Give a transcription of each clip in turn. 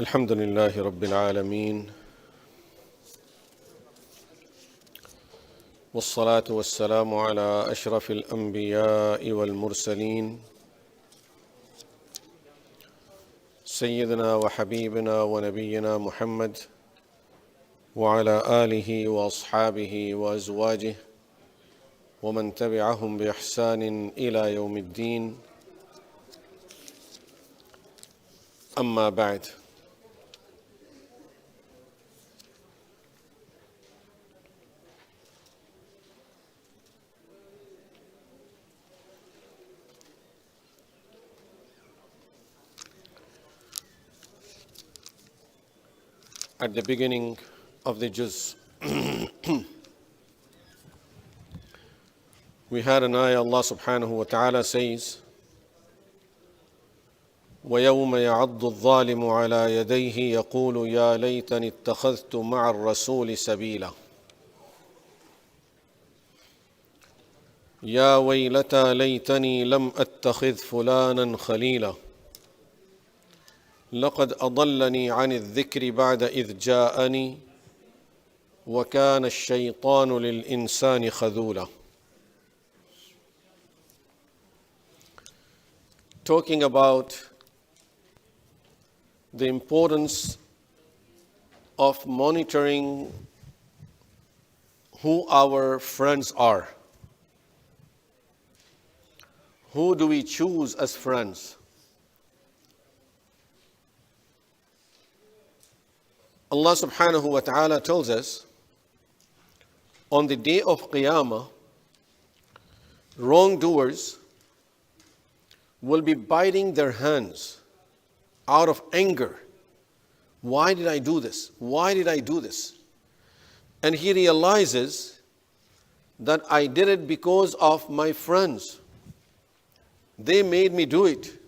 الحمد لله رب العالمين والصلاة والسلام على أشرف الأنبياء والمرسلين سيدنا وحبيبنا ونبينا محمد وعلى آله وأصحابه وأزواجه ومن تبعهم بإحسان إلى يوم الدين أما بعد. At the beginning of the juz, we had an ayah. Allah subhanahu wa ta'ala says, وَيَوْمَ يَعَضُّ الظَّالِمُ عَلَى يَدَيْهِ يَقُولُ يَا لَيْتَنِي اتَّخَذْتُ مَعَ الرَّسُولِ سَبِيلًا يَا وَيْلَتَى لَيْتَنِي لَمْ أَتَّخِذْ فُلَانًا خَلِيلًا لقد أضلني عن الذكر بعد إذ جاءني وكان الشيطان للإنسان خذولا. Talking about the importance of monitoring who our friends are. Who do we choose as friends? Allah subhanahu wa ta'ala tells us on the day of Qiyamah, wrongdoers will be biting their hands out of anger. Why did I do this? Why did I do this? And he realizes that I did it because of my friends. They made me do it.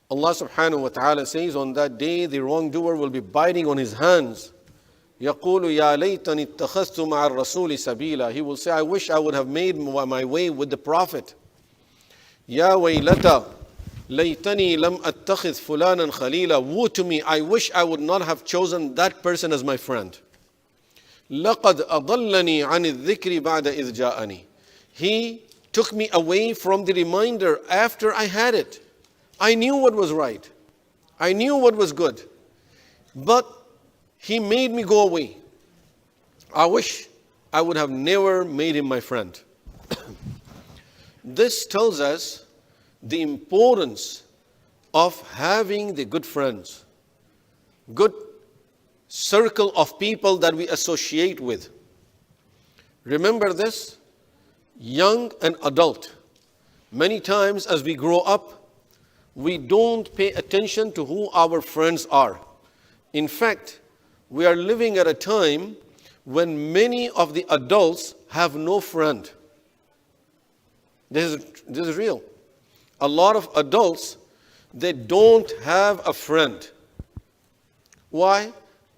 Allah subhanahu wa ta'ala says on that day the wrongdoer will be biting on his hands. يَقُولُ يَا لَيْتَنِي اتَّخَذْتُ مَعَ الرَّسُولِ سَبِيلًا. He will say, I wish I would have made my way with the Prophet. يَا وَيْلَتَى لَيْتَنِي لَمْ أَتَّخِذْ فُلَانًا خَلِيلًا. Woe to me, I wish I would not have chosen that person as my friend. لَقَدْ أَضَلَّنِي عَنِ الذِّكْرِ بَعْدَ إِذْ جَاءَنِي. He took me away from the reminder after I had it. I knew what was right. I knew what was good. But he made me go away. I wish I would have never made him my friend. This tells us the importance of having the good friends, good circle of people that we associate with. Remember this, young and adult. Many times as we grow up, we don't pay attention to who our friends are. In fact, we are living at a time when many of the adults have no friend. This is real. A lot of adults, they don't have a friend. Why?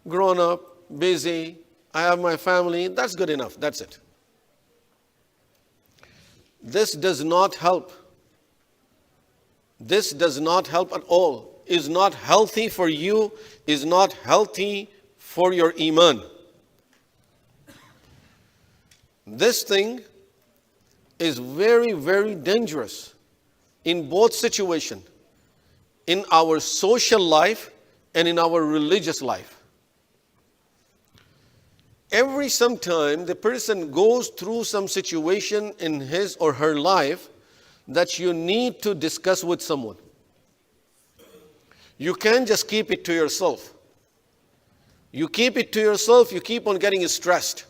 Grown up, busy, I have my family, that's good enough, that's it. This does not help. This does not help at all. Is not healthy for you, is not healthy for your iman. This thing is very, very dangerous in both situations, in our social life and in our religious life. Every sometime the person goes through some situation in his or her life that you need to discuss with someone. You can't just keep it to yourself. You keep it to yourself, you keep on getting stressed.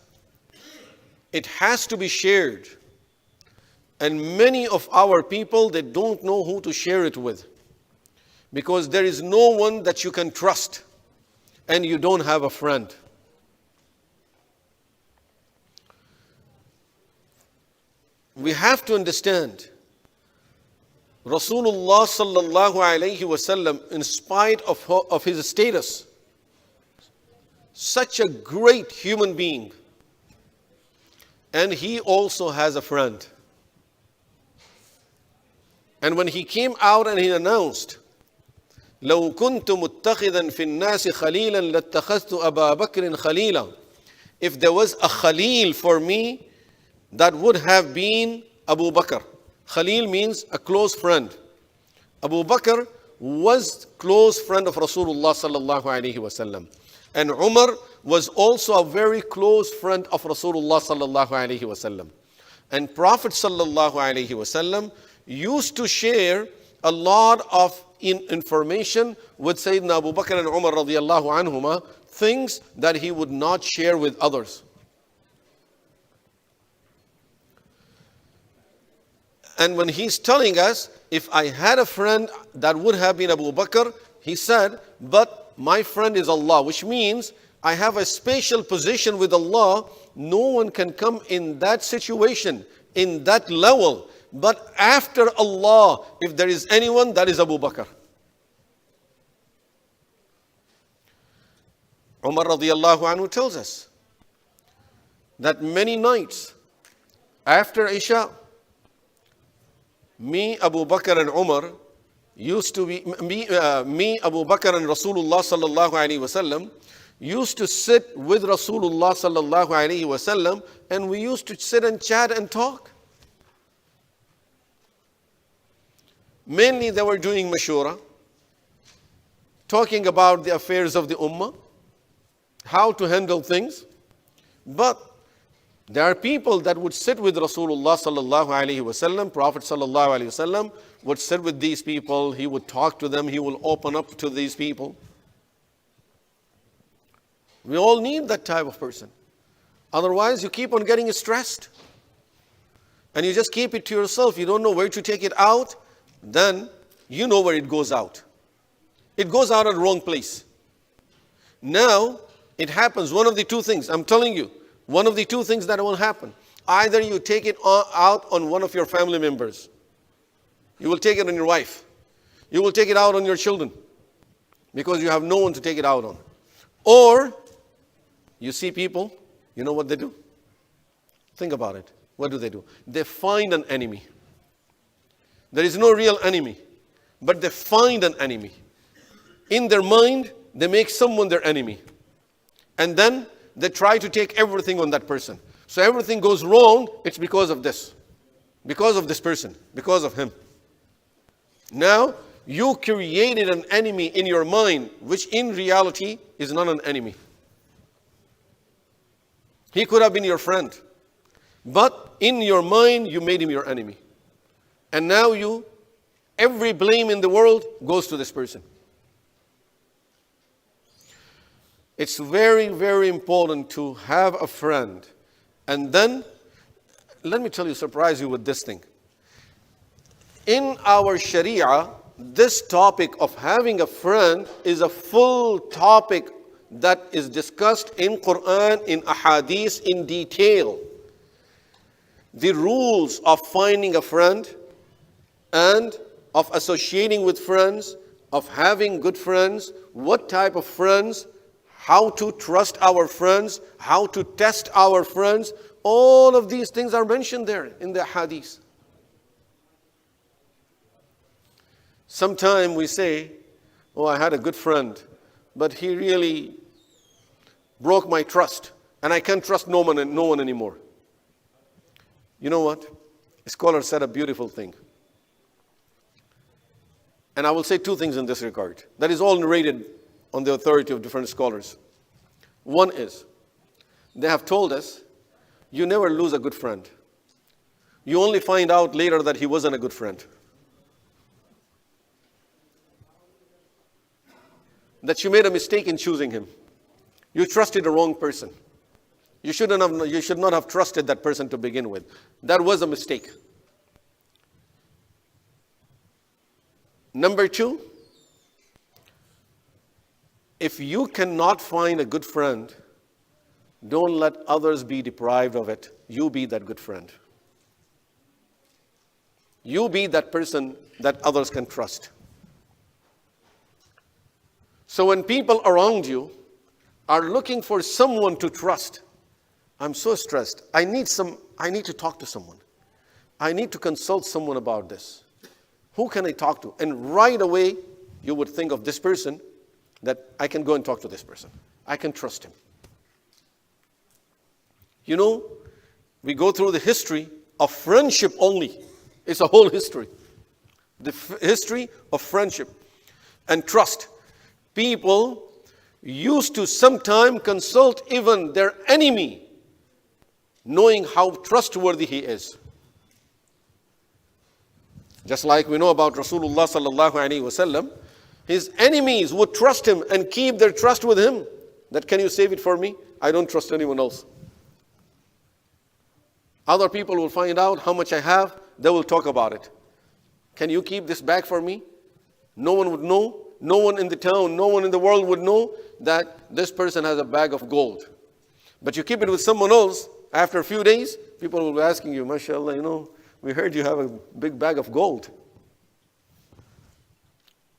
It has to be shared. And many of our people, they don't know who to share it with. Because there is no one that you can trust. And you don't have a friend. We have to understand Rasulullah sallallahu alayhi wasallam, in spite of his status, such a great human being, and he also has a friend. And when he came out and he announced, لو كنت متخذا في الناس خليلا لاتخذت أبا بكر خليلا. If there was a Khalil for me, that would have been Abu Bakr. Khalil means a close friend. Abu Bakr was close friend of Rasulullah sallallahu alaihi wasallam. And Umar was also a very close friend of Rasulullah sallallahu alaihi wasallam. And Prophet sallallahu alaihi wasallam used to share a lot of information with Sayyidina Abu Bakr and Umar radiyallahu anhuma, things that he would not share with others. And when he's telling us, if I had a friend, that would have been Abu Bakr, he said, but my friend is Allah, which means I have a special position with Allah. No one can come in that situation, in that level. But after Allah, if there is anyone, that is Abu Bakr. Umar radiyallahu anhu tells us that many nights after Isha, me, Abu Bakr and Umar used to be, me, Abu Bakr and Rasulullah sallallahu alaihi wasallam used to sit with Rasulullah sallallahu alaihi wasallam, and we used to sit and chat and talk. Mainly they were doing mashura, talking about the affairs of the ummah, how to handle things. But there are people that would sit with Rasulullah sallallahu alaihi wasallam, Prophet sallallahu alaihi wasallam would sit with these people, he would talk to them, he will open up to these people. We all need that type of person. Otherwise, you keep on getting stressed. And you just keep it to yourself. You don't know where to take it out. Then you know where it goes out. It goes out at the wrong place. Now, it happens. One of the two things, I'm telling you, one of the two things that will happen. Either you take it out on one of your family members. You will take it on your wife. You will take it out on your children. Because you have no one to take it out on. Or, you see people, you know what they do? Think about it. What do? They find an enemy. There is no real enemy, but they find an enemy. In their mind, they make someone their enemy. And then they try to take everything on that person. So everything goes wrong, it's because of this. Because of this person. Because of him. Now, you created an enemy in your mind, which in reality is not an enemy. He could have been your friend. But in your mind, you made him your enemy. And now every blame in the world goes to this person. It's very, very important to have a friend. And then, let me tell you, surprise you with this thing. In our Sharia, this topic of having a friend is a full topic that is discussed in Quran, in Ahadith, in detail. The rules of finding a friend and of associating with friends, of having good friends, what type of friends, how to trust our friends, how to test our friends, all of these things are mentioned there in the Hadith. Sometimes we say, oh, I had a good friend, but he really broke my trust, and I can't trust no one anymore. You know what? A scholar said a beautiful thing. And I will say two things in this regard. That is all narrated on the authority of different scholars. One is, they have told us, you never lose a good friend. You only find out later that he wasn't a good friend. That you made a mistake in choosing him. You trusted the wrong person. You should not have trusted that person to begin with. That was a mistake. Number two, if you cannot find a good friend, don't let others be deprived of it. You be that good friend. You be that person that others can trust. So when people around you are looking for someone to trust, I'm so stressed. I need to talk to someone. I need to consult someone about this. Who can I talk to? And right away, you would think of this person that I can go and talk to this person. I can trust him. You know, we go through the history of friendship only. It's a whole history. The history of friendship and trust. People used to sometimes consult even their enemy, knowing how trustworthy he is. Just like we know about Rasulullah sallallahu alaihi wasallam, his enemies would trust him and keep their trust with him. That, can you save it for me? I don't trust anyone else. Other people will find out how much I have, they will talk about it. Can you keep this bag for me? No one would know. No one in the town, no one in the world would know that this person has a bag of gold. But you keep it with someone else, after a few days, people will be asking you, mashallah, you know, we heard you have a big bag of gold.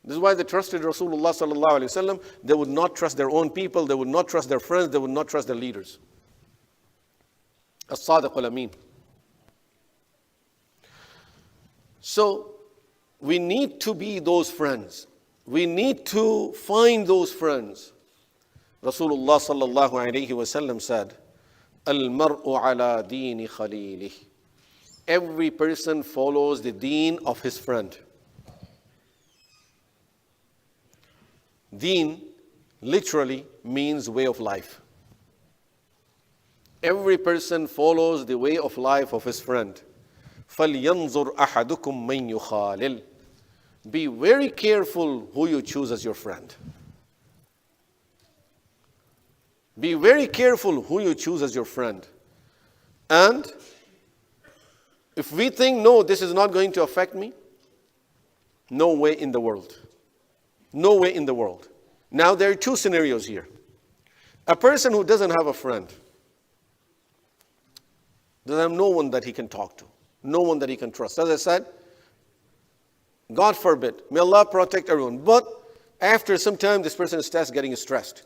This is why they trusted Rasulullah sallallahu alaihi wasallam. They would not trust their own people, they would not trust their friends, they would not trust their leaders. As-Sadiq al-Amin. So, we need to be those friends. We need to find those friends. Rasulullah sallallahu alayhi wasallam said, Al-mar'u ala deeni khalilih. Every person follows the deen of his friend. Deen literally means way of life. Every person follows the way of life of his friend. فَلْيَنْظُرْ أَحَدُكُمْ مَنْ يُخَالِلْ. Be very careful who you choose as your friend. Be very careful who you choose as your friend. And if we think, no, this is not going to affect me, no way in the world. No way in the world. Now there are two scenarios here. A person who doesn't have a friend, doesn't have no one that he can talk to, no one that he can trust. As I said, God forbid, may Allah protect everyone. But after some time, this person starts getting stressed.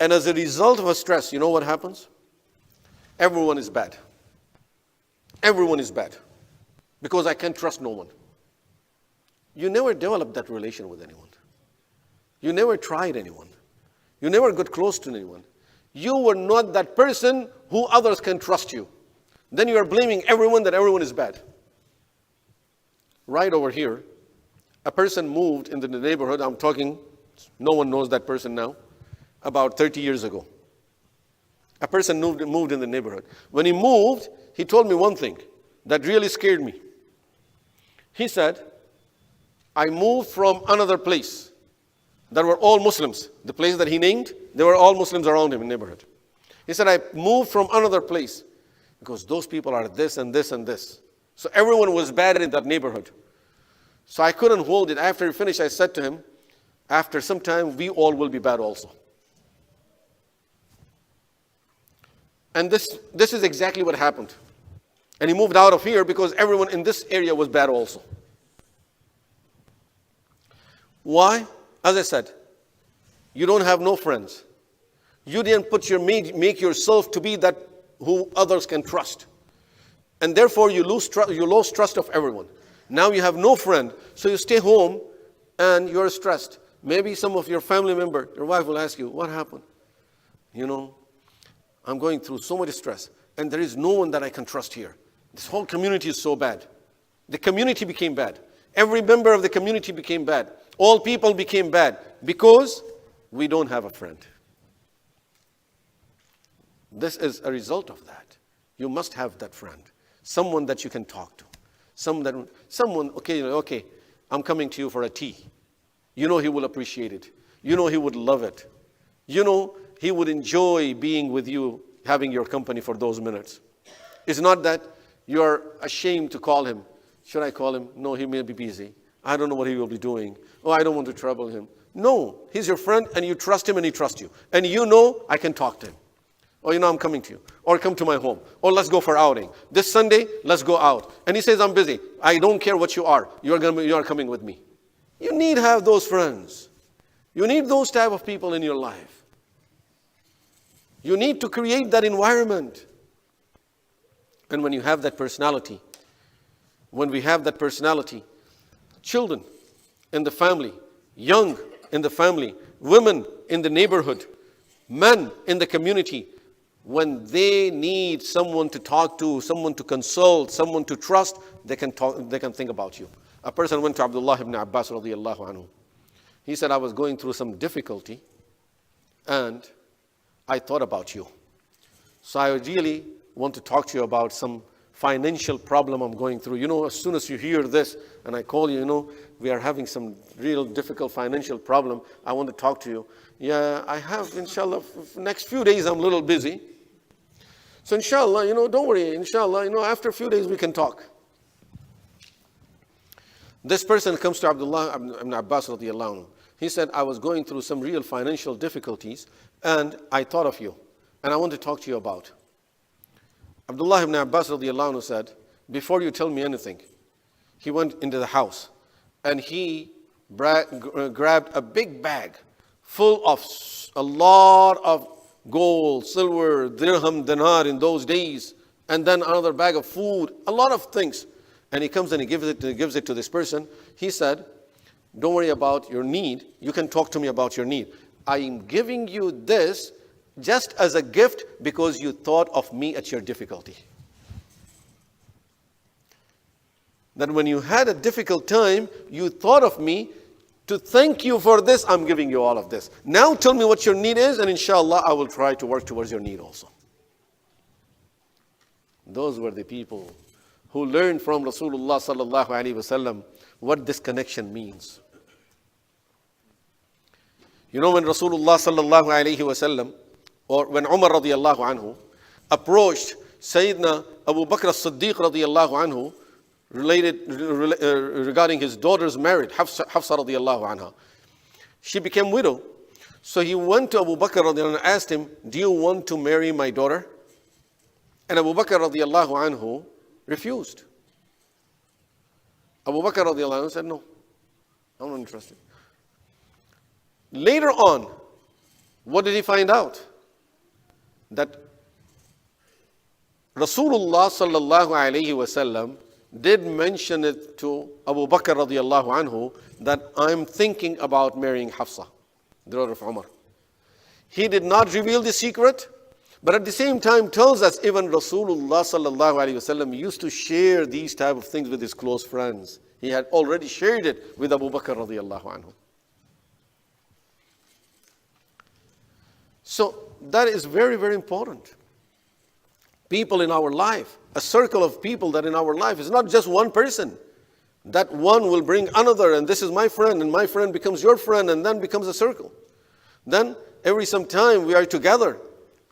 And as a result of a stress, you know what happens? Everyone is bad. Everyone is bad. Because I can't trust no one. You never developed that relation with anyone. You never tried anyone. You never got close to anyone. You were not that person who others can trust you. Then you are blaming everyone that everyone is bad. Right over here, a person moved into the neighborhood. I'm talking, no one knows that person now, about 30 years ago. A person moved in the neighborhood. When he moved, he told me one thing that really scared me. He said, I moved from another place that were all Muslims. The place that he named, there were all Muslims around him in the neighborhood. He said, I moved from another place because those people are this and this and this. So everyone was bad in that neighborhood. So I couldn't hold it. After he finished, I said to him, after some time, we all will be bad also. And this is exactly what happened. And he moved out of here because everyone in this area was bad also. Why? As I said, you don't have no friends. You didn't make yourself to be that who others can trust. And therefore you lost trust of everyone. Now you have no friend, so you stay home and you're stressed. Maybe some of your family member, your wife will ask you, what happened? You know, I'm going through so much stress and there is no one that I can trust here. This whole community is so bad. The community became bad. Every member of the community became bad. All people became bad because we don't have a friend. This is a result of that. You must have that friend. Someone that you can talk to. Someone, okay, I'm coming to you for a tea. You know he will appreciate it. You know he would love it. You know he would enjoy being with you, having your company for those minutes. It's not that you're ashamed to call him. Should I call him? No, he may be busy. I don't know what he will be doing. Oh, I don't want to trouble him. No, he's your friend and you trust him and he trusts you. And you know I can talk to him. Or, you know, I'm coming to you. Or come to my home. Or let's go for outing. This Sunday, let's go out. And he says, I'm busy. I don't care what you are. You are coming with me. You need to have those friends. You need those type of people in your life. You need to create that environment. And when you have that personality, when we have that personality, children in the family young in the family, women in the neighborhood, men in the community, when they need someone to talk to, someone to consult, someone to trust, they can think about you. A person went to Abdullah ibn Abbas radiallahu anhu. He said, I was going through some difficulty and I thought about you. So I really want to talk to you about some financial problem I'm going through. As soon as you hear this and I call you, we are having some real difficult financial problem. I want to talk to you. Yeah, I have, inshallah, next few days I'm a little busy. So inshallah, don't worry, inshallah, after a few days we can talk. This person comes to Abdullah ibn Abbas radiallahu anhu. He said, I was going through some real financial difficulties and I thought of you and I want to talk to you about. Abdullah ibn Abbas radiallahu anhu said, before you tell me anything, he went into the house and he grabbed a big bag full of a lot of gold, silver, dirham, dinar in those days, and then another bag of food, a lot of things. And he comes and he gives it to this person. He said, don't worry about your need. You can talk to me about your need. I am giving you this just as a gift because you thought of me at your difficulty. That when you had a difficult time, you thought of me. To thank you for this, I'm giving you all of this. Now tell me what your need is, and inshallah, I will try to work towards your need also. Those were the people who learned from Rasulullah sallallahu alaihi wasallam what this connection means. When Rasulullah sallallahu alaihi wasallam, or when Umar radiallahu anhu approached Sayyidina Abu Bakr as-Siddiq radiallahu anhu regarding his daughter's marriage, Hafsa radiallahu anha. She became widow. So he went to Abu Bakr radiallahu anhu and asked him, do you want to marry my daughter? And Abu Bakr radiallahu anhu refused. Abu Bakr radiallahu anhu said, no, I'm not interested. Later on, what did he find out? That Rasulullah sallallahu alayhi wasallam did mention it to Abu Bakr radiallahu anhu that I'm thinking about marrying Hafsa, the daughter of Umar. He did not reveal the secret, but at the same time tells us even Rasulullah sallallahu alayhi wasallam used to share these type of things with his close friends. He had already shared it with Abu Bakr radiallahu anhu. So that is very, very important. People in our life, a circle of people that in our life is not just one person. That one will bring another, and this is my friend, and my friend becomes your friend, and then becomes a circle. Then every some time we are together.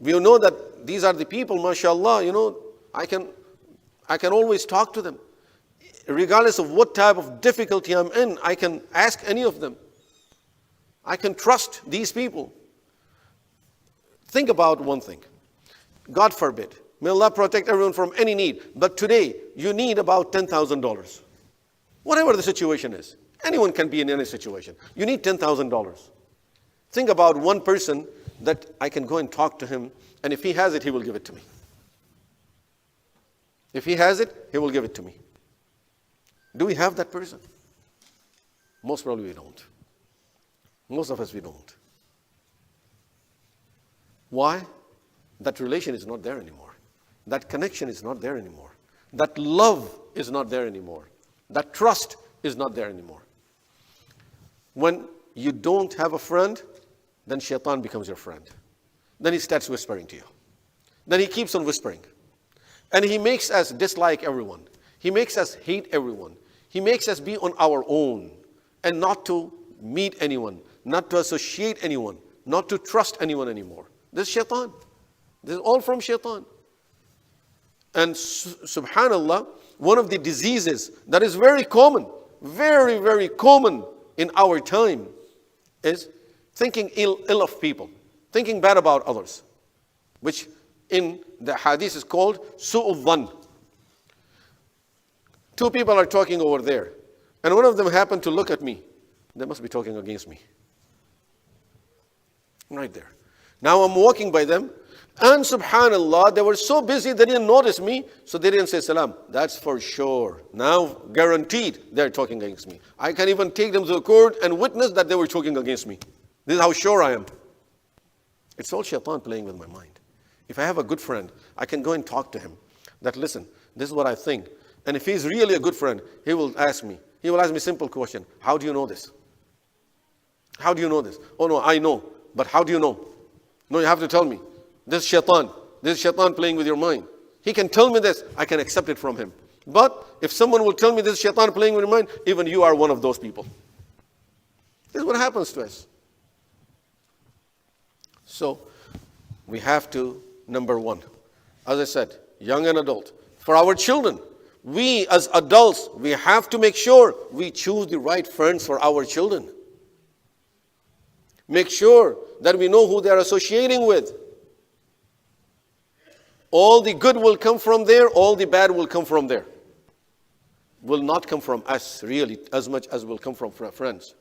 We know that these are the people, mashallah, I can always talk to them. Regardless of what type of difficulty I'm in, I can ask any of them. I can trust these people. Think about one thing. God forbid. May Allah protect everyone from any need. But today, you need about $10,000. Whatever the situation is. Anyone can be in any situation. You need $10,000. Think about one person that I can go and talk to him, and if he has it, he will give it to me. If he has it, he will give it to me. Do we have that person? Most probably we don't. Most of us, we don't. Why? That relation is not there anymore. That connection is not there anymore. That love is not there anymore. That trust is not there anymore. When you don't have a friend, then shaitan becomes your friend. Then he starts whispering to you. Then he keeps on whispering. And he makes us dislike everyone. He makes us hate everyone. He makes us be on our own and not to meet anyone, not to associate anyone, not to trust anyone anymore. This is shaitan. This is all from shaitan. And subhanallah, one of the diseases that is very common, very, very common in our time is thinking ill of people, thinking bad about others, which in the hadith is called su'ul dhann. Two people are talking over there, and one of them happened to look at me. They must be talking against me. Right there. Now I'm walking by them, And subhanallah, they were so busy they didn't notice me, so they didn't say salam. That's for sure. Now, guaranteed, they're talking against me. I can even take them to the court and witness that they were talking against me. This is how sure I am. It's all shaitan playing with my mind. If I have a good friend, I can go and talk to him. That listen, this is what I think. And if he's really a good friend, he will ask me. He will ask me a simple question. How do you know this? How do you know this? Oh no, I know. But how do you know? No, you have to tell me. This is shaitan. This is shaitan playing with your mind. He can tell me this. I can accept it from him. But if someone will tell me this is shaitan playing with your mind, even you are one of those people. This is what happens to us. So, we have to, number one, as I said, young and adult. For our children, we as adults, we have to make sure we choose the right friends for our children. Make sure that we know who they are associating with. All the good will come from there, all the bad will come from there. Will not come from us really as much as will come from friends.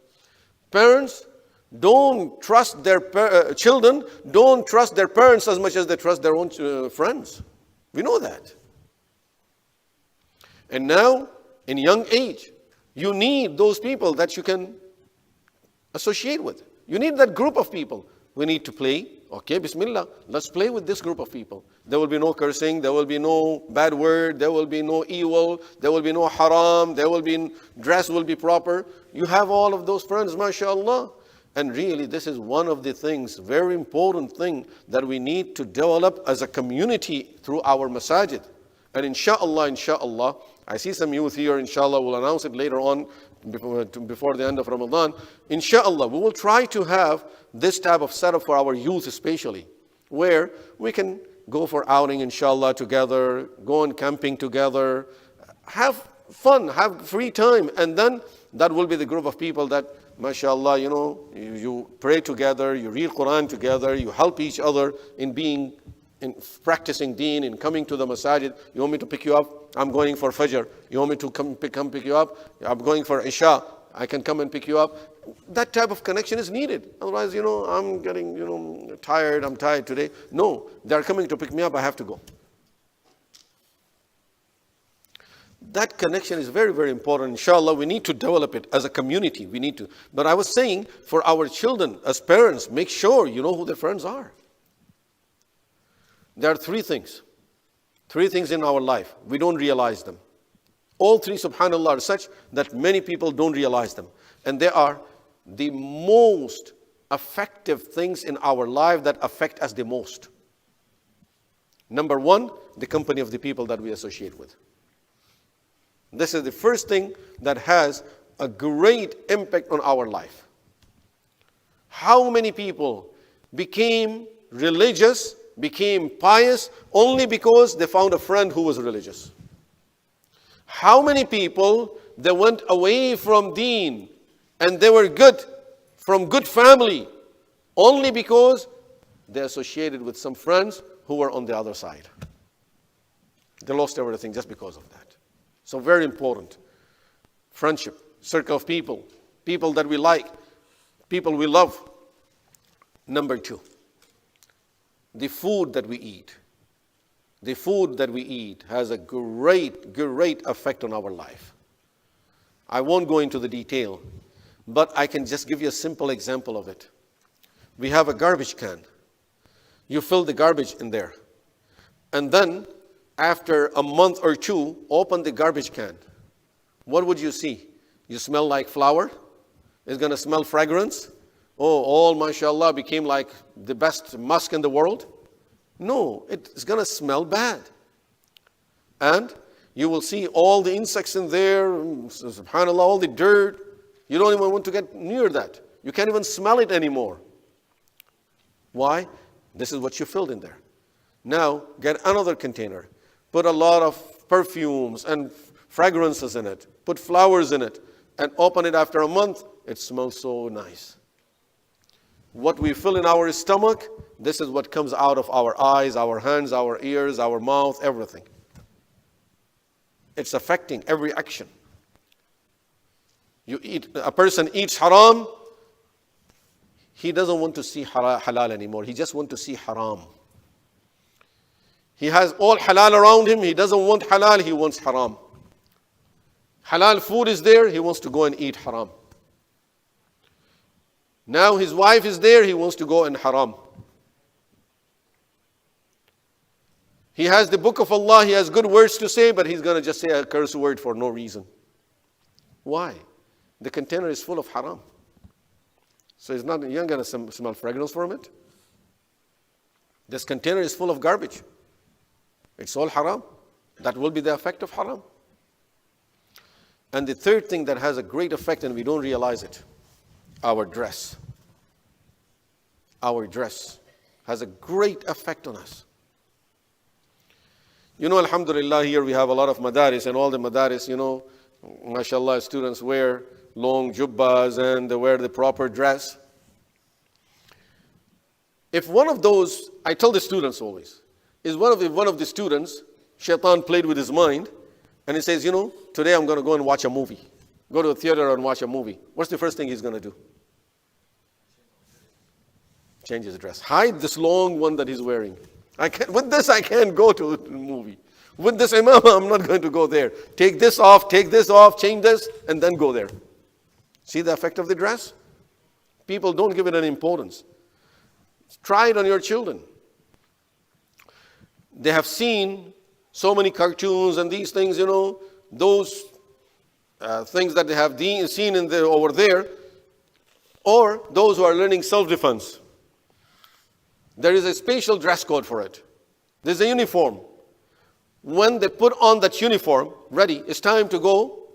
Parents, don't trust their children, don't trust their parents as much as they trust their own friends. We know that. And now, in young age, you need those people that you can associate with. You need that group of people. We need to play. Okay, Bismillah, let's play with this group of people. There will be no cursing, there will be no bad word, there will be no evil, there will be no haram, dress will be proper. You have all of those friends, mashallah. And really, this is one of the things, very important thing that we need to develop as a community through our masajid. And inshallah, I see some youth here, inshallah, we'll announce it later on before the end of Ramadan. Inshallah, we will try to have this type of setup for our youth especially, where we can go for outing, inshallah, together, go on camping together, have fun, have free time, and then that will be the group of people that, mashallah, you pray together, you read Quran together, you help each other in practicing deen, in coming to the masajid. You want me to pick you up? I'm going for Fajr. You want me to come pick you up? I'm going for Isha. I can come and pick you up. That type of connection is needed. Otherwise, I'm getting, tired. I'm tired today. No, they're coming to pick me up. I have to go. That connection is very, very important. Inshallah, we need to develop it as a community. We need to. But I was saying, for our children, as parents, make sure you know who their friends are. There are three things in our life. We don't realize them. All three, subhanAllah, are such that many people don't realize them. And they are the most effective things in our life that affect us the most. Number one, the company of the people that we associate with. This is the first thing that has a great impact on our life. How many people became religious, became pious only because they found a friend who was religious? How many people they went away from deen and they were good, from good family, only because they associated with some friends who were on the other side? They lost everything just because of that. So very important. Friendship, circle of people, people that we like, people we love. Number two, the food that we eat. The food that we eat has a great, great effect on our life. I won't go into the detail, but I can just give you a simple example of it. We have a garbage can. You fill the garbage in there. And then, after a month or two, open the garbage can. What would you see? You smell like flour? It's going to smell fragrance? Oh, all, mashallah, became like the best musk in the world? No, it's going to smell bad. And you will see all the insects in there, subhanAllah, all the dirt. You don't even want to get near that. You can't even smell it anymore. Why? This is what you filled in there. Now, get another container. Put a lot of perfumes and fragrances in it. Put flowers in it. And open it after a month. It smells so nice. What we fill in our stomach, this is what comes out of our eyes, our hands, our ears, our mouth, everything. It's affecting every action. A person eats haram, he doesn't want to see halal anymore. He just wants to see haram. He has all halal around him. He doesn't want halal, he wants haram. Halal food is there, he wants to go and eat haram. Now his wife is there, he wants to go and haram. He has the book of Allah, he has good words to say, but he's going to just say a curse word for no reason. Why? The container is full of haram. So you're not going to smell fragrance from it. This container is full of garbage. It's all haram. That will be the effect of haram. And the third thing that has a great effect and we don't realize it, our dress. Our dress has a great effect on us. You know, alhamdulillah, here we have a lot of madaris, and all the madaris, you know, mashallah, students wear long jubbas and they wear the proper dress. If one of those, I tell the students always, is one of the students, shaitan played with his mind, and he says, you know, today I'm going to go and watch a movie. Go to a theater and watch a movie. What's the first thing he's going to do? Change his dress. Hide this long one that he's wearing. With this I can't go to the movie. With this imam, I'm not going to go there. Take this off, change this, and then go there. See the effect of the dress? People don't give it any importance. Try it on your children. They have seen so many cartoons and these things, you know, those things that they have seen over there, or those who are learning self-defense. There is a special dress code for it. There's a uniform. When they put on that uniform, ready, it's time to go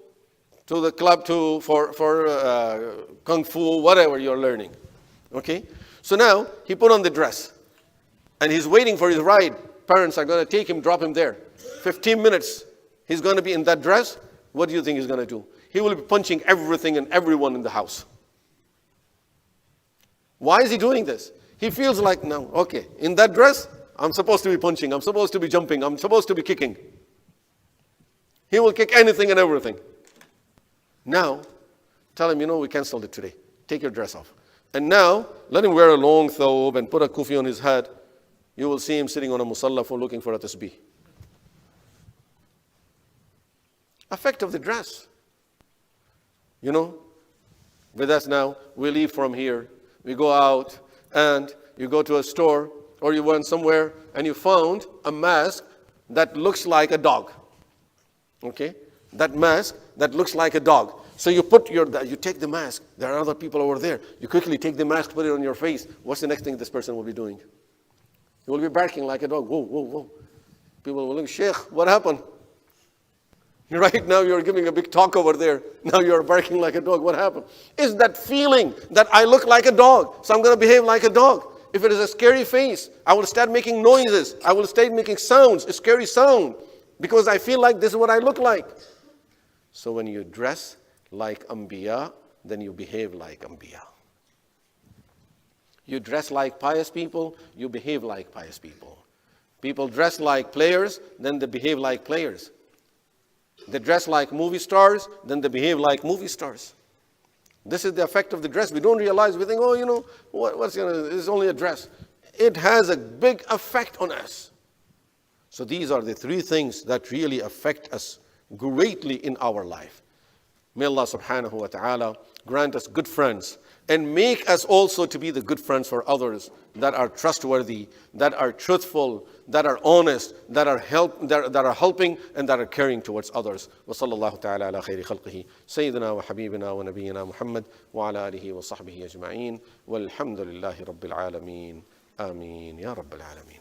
to the club for kung fu, whatever you're learning. Okay? So now, he put on the dress. And he's waiting for his ride. Parents are going to take him, drop him there. 15 minutes, he's going to be in that dress. What do you think he's going to do? He will be punching everything and everyone in the house. Why is he doing this? He feels like, no, okay, in that dress, I'm supposed to be punching, I'm supposed to be jumping, I'm supposed to be kicking. He will kick anything and everything. Now, tell him, you know, we canceled it today. Take your dress off. And now, let him wear a long thobe and put a kufi on his head. You will see him sitting on a musalla for looking for a tasbih. Effect of the dress. You know, with us now, we leave from here, we go out, and you go to a store or you went somewhere and you found a mask that looks like a dog. Okay? That mask that looks like a dog. So you take the mask. There are other people over there. You quickly take the mask, put it on your face. What's the next thing this person will be doing? He will be barking like a dog. Whoa, whoa, whoa. People will look, Sheikh, what happened? Right now you're giving a big talk over there. Now you're barking like a dog. What happened? It's that feeling that I look like a dog, so I'm going to behave like a dog. If it is a scary face, I will start making noises. I will start making sounds, a scary sound, because I feel like this is what I look like. So when you dress like Anbiya, then you behave like Anbiya. You dress like pious people, you behave like pious people. People dress like players, then they behave like players. They dress like movie stars, then they behave like movie stars. This is the effect of the dress. We don't realize, we think, oh, you know, it's only a dress. It has a big effect on us. So these are the three things that really affect us greatly in our life. May Allah subhanahu wa ta'ala grant us good friends and make us also to be the good friends for others that are trustworthy, that are truthful, that are honest, that are helping and that are caring towards others. Wa sallallahu ta'ala ala khayri khalqihi sayyidina wa habibina wa nabiyyina Muhammad wa ala alihi wa sahbihi ajma'in walhamdulillahi rabbil alameen. Ameen ya rabbil alameen.